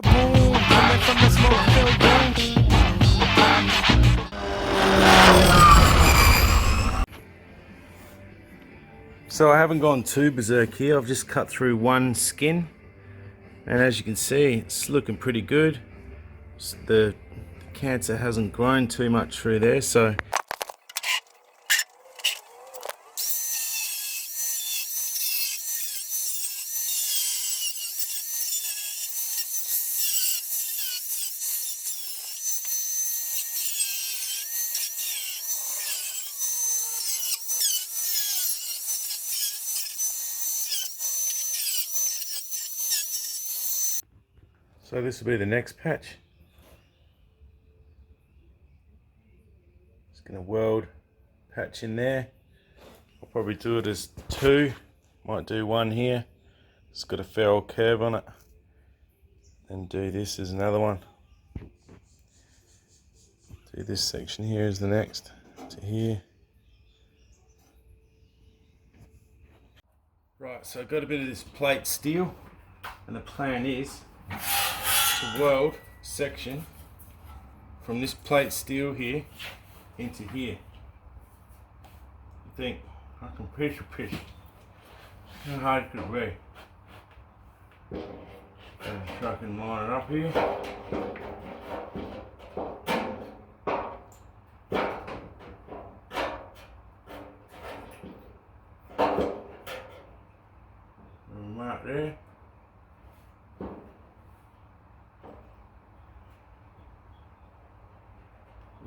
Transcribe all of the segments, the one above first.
Boom, coming from the smoke-filled room. So I haven't gone too berserk here. I've just cut through one skin, and as you can see, it's looking pretty good. The cancer hasn't grown too much through there, so this will be the next patch. Just gonna weld patch in there. I'll probably do it as two. Might do one here. It's got a feral curve on it. And do this as another one. Do this section here as the next to here. Right, so I've got a bit of this plate steel, and the plan is to weld section from this plate steel here into here. You think, I can push. How hard could it be? And I can line it up here. And right there.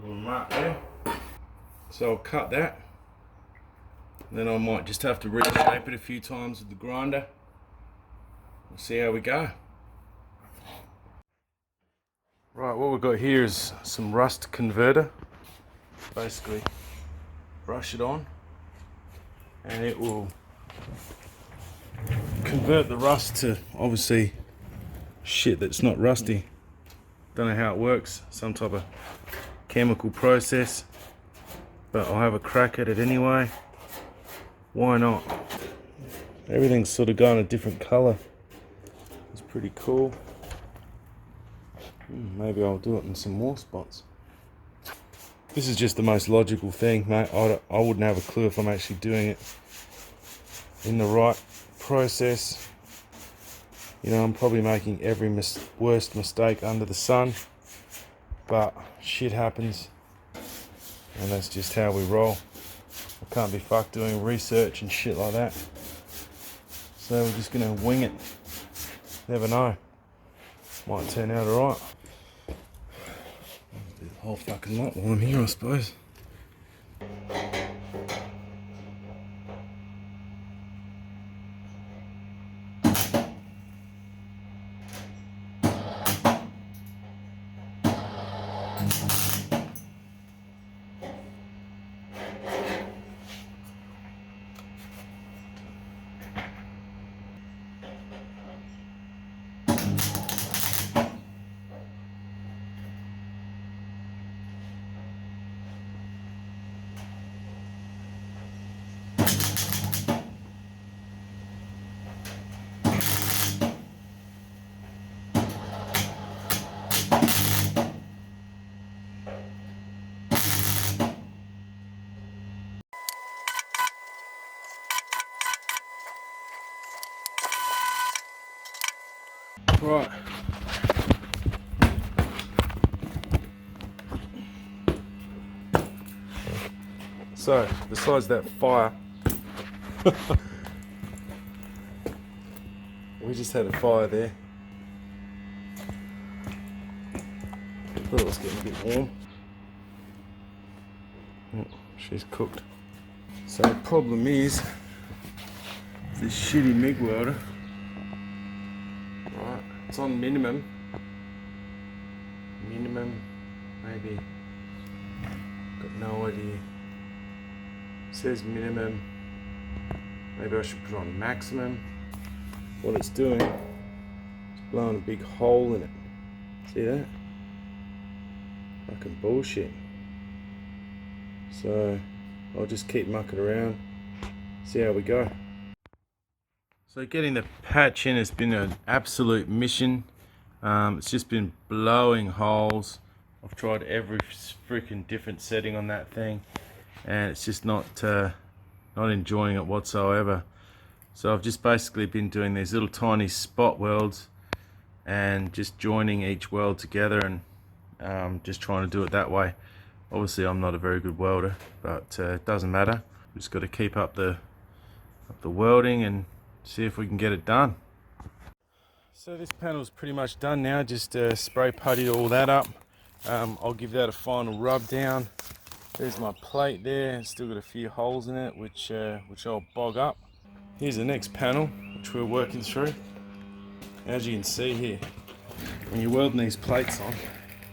Right there. So I'll cut that, then I might just have to reshape it a few times with the grinder. We'll see how we go. Right, what we've got here is some rust converter. Basically brush it on and it will convert the rust to obviously shit that's not rusty. Don't know how it works, some type of chemical process, but I'll have a crack at it anyway. Why not? Everything's sort of going a different color. It's pretty cool. Maybe I'll do it in some more spots. This is just the most logical thing, mate. I wouldn't have a clue if I'm actually doing it in the right process. You know, I'm probably making every worst mistake under the sun, but shit happens, and that's just how we roll. I can't be fucked doing research and shit like that. So we're just gonna wing it. Never know. Might turn out alright. Do the whole fucking lot while I'm here, I suppose. Right. So, besides that fire, we just had a fire there. Thought it was getting a bit warm. She's cooked. So the problem is this shitty MIG welder. Right, it's on minimum, maybe, got no idea. It says minimum, maybe I should put on maximum. What it's doing, it's blowing a big hole in it. See that? Fucking bullshit. So I'll just keep mucking around, see how we go. So getting the patch in has been an absolute mission. It's just been blowing holes. I've tried every freaking different setting on that thing, and it's just not enjoying it whatsoever. So I've just basically been doing these little tiny spot welds and just joining each weld together, and just trying to do it that way. Obviously I'm not a very good welder, but it doesn't matter. We've just got to keep up the welding and see if we can get it done. So this panel's pretty much done now. Just spray putty all that up. I'll give that a final rub down. There's my plate there. It's still got a few holes in it, which I'll bog up. Here's the next panel, which we're working through. As you can see here, when you're welding these plates on,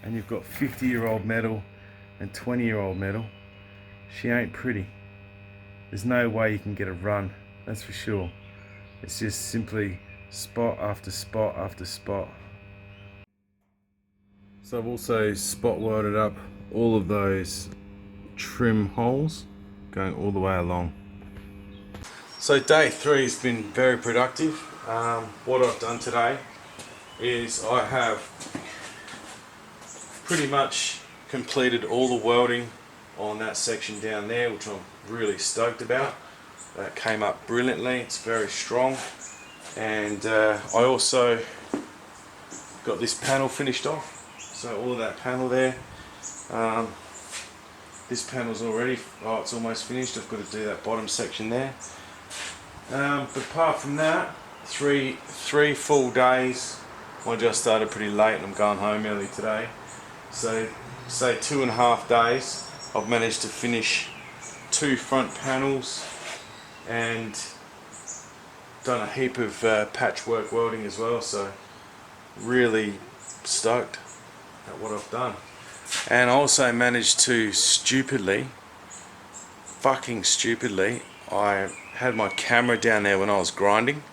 and you've got 50-year-old metal and 20-year-old metal, she ain't pretty. There's no way you can get a run, that's for sure. It's just simply spot after spot after spot. So I've also spot welded up all of those trim holes going all the way along. So day 3 has been very productive. What I've done today is I have pretty much completed all the welding on that section down there, which I'm really stoked about. That came up brilliantly. It's very strong. And I also got this panel finished off. So all of that panel there. This panel's already, it's almost finished. I've got to do that bottom section there. But apart from that, three full days. I just started pretty late and I'm going home early today. So say 2.5 days, I've managed to finish 2 front panels and done a heap of patchwork welding as well. So really stoked at what I've done. And I also managed to fucking stupidly, I had my camera down there when I was grinding,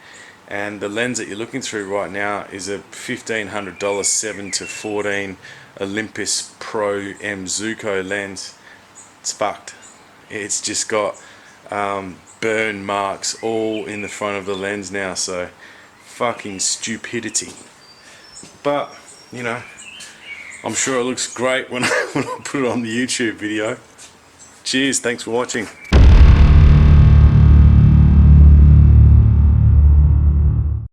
and the lens that you're looking through right now is a $1,500 7-14 Olympus Pro M Zuko lens. It's fucked. It's just got burn marks all in the front of the lens now, so fucking stupidity. But you know, I'm sure it looks great when I put it on the YouTube video. Cheers, thanks for watching.